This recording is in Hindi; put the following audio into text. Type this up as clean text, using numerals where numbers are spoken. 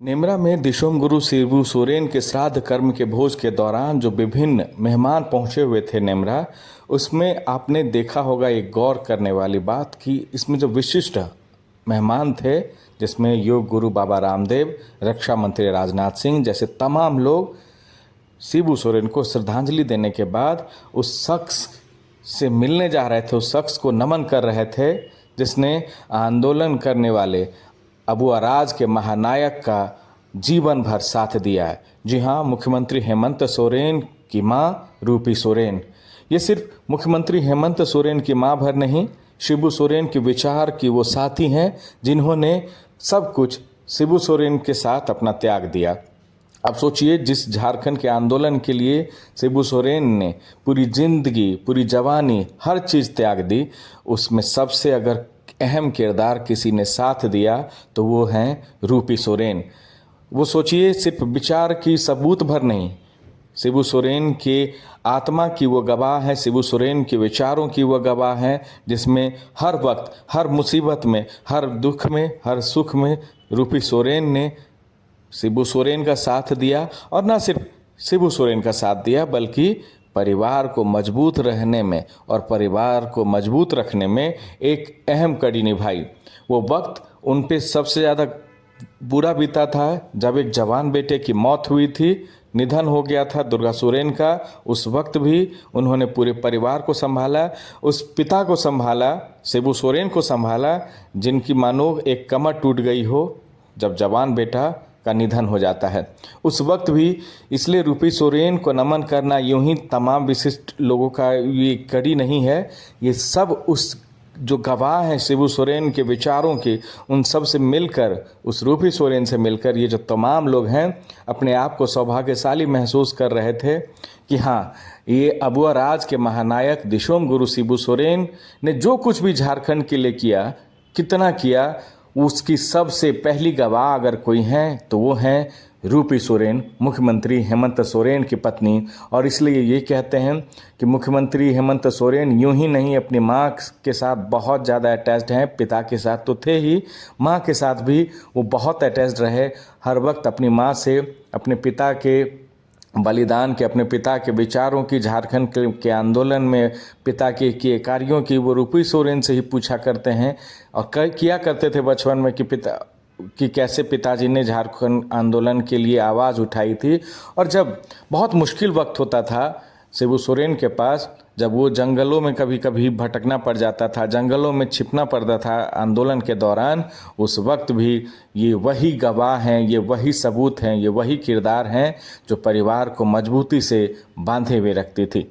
नेमरा में दिशोम गुरु शिबू सोरेन के श्राद्ध कर्म के भोज के दौरान जो विभिन्न मेहमान पहुंचे हुए थे नेमरा, उसमें आपने देखा होगा एक गौर करने वाली बात कि इसमें जो विशिष्ट मेहमान थे, जिसमें योग गुरु बाबा रामदेव, रक्षा मंत्री राजनाथ सिंह जैसे तमाम लोग शिबू सोरेन को श्रद्धांजलि देने के बाद उस शख्स से मिलने जा रहे थे, उस शख्स को नमन कर रहे थे जिसने आंदोलन करने वाले अबू अराज के महानायक का जीवन भर साथ दिया है। जी हाँ, मुख्यमंत्री हेमंत सोरेन की मां रूपी सोरेन। ये सिर्फ मुख्यमंत्री हेमंत सोरेन की मां भर नहीं, शिबू सोरेन के विचार की वो साथी हैं जिन्होंने सब कुछ शिबू सोरेन के साथ अपना त्याग दिया। अब सोचिए, जिस झारखंड के आंदोलन के लिए शिबू सोरेन ने पूरी जिंदगी, पूरी जवानी, हर चीज़ त्याग दी, उसमें सबसे अगर अहम किरदार किसी ने साथ दिया तो वो हैं रूपी सोरेन। वो सोचिए, सिर्फ विचार की सबूत भर नहीं, शिबू सोरेन के आत्मा की वो गवाह है, शिबू सोरेन के विचारों की वो गवाह है, जिसमें हर वक्त, हर मुसीबत में, हर दुख में, हर सुख में रूपी सोरेन ने शिबू सोरेन का साथ दिया। और ना सिर्फ शिबू सोरेन का साथ दिया, बल्कि परिवार को मजबूत रहने में और परिवार को मजबूत रखने में एक अहम कड़ी निभाई। वो वक्त उन पे सबसे ज़्यादा बुरा बीता था जब एक जवान बेटे की मौत हुई थी, निधन हो गया था दुर्गा सोरेन का। उस वक्त भी उन्होंने पूरे परिवार को संभाला, उस पिता को संभाला, शिबू सोरेन को संभाला, जिनकी मानो एक कमर टूट गई हो जब जवान बेटा का निधन हो जाता है। उस वक्त भी इसलिए रूपी सोरेन को नमन करना यूं ही तमाम विशिष्ट लोगों का ये कड़ी नहीं है, ये सब उस जो गवाह हैं शिबू सोरेन के विचारों के, उन सब से मिलकर, उस रूपी सोरेन से मिलकर ये जो तमाम लोग हैं अपने आप को सौभाग्यशाली महसूस कर रहे थे कि हाँ, ये अबू अराज के महानायक दिशोम गुरु शिबू सोरेन ने जो कुछ भी झारखंड के लिए किया, कितना किया, उसकी सबसे पहली गवाह अगर कोई हैं तो वो हैं रूपी सोरेन, मुख्यमंत्री हेमंत सोरेन की पत्नी। और इसलिए ये कहते हैं कि मुख्यमंत्री हेमंत सोरेन यूं ही नहीं अपनी माँ के साथ बहुत ज़्यादा अटैच्ड हैं, पिता के साथ तो थे ही, माँ के साथ भी वो बहुत अटैच्ड रहे। हर वक्त अपनी माँ से, अपने पिता के बलिदान के, अपने पिता के विचारों की, झारखंड के आंदोलन में पिता के कार्यों की वो रूपी सोरेन से ही पूछा करते हैं। और किया करते थे बचपन में कि कैसे पिताजी ने झारखंड आंदोलन के लिए आवाज़ उठाई थी। और जब बहुत मुश्किल वक्त होता था शिबू सोरेन के पास, जब वो जंगलों में कभी कभी भटकना पड़ जाता था, जंगलों में छिपना पड़ता था आंदोलन के दौरान, उस वक्त भी ये वही गवाह हैं, ये वही सबूत हैं, ये वही किरदार हैं जो परिवार को मजबूती से बांधे हुए रखती थी।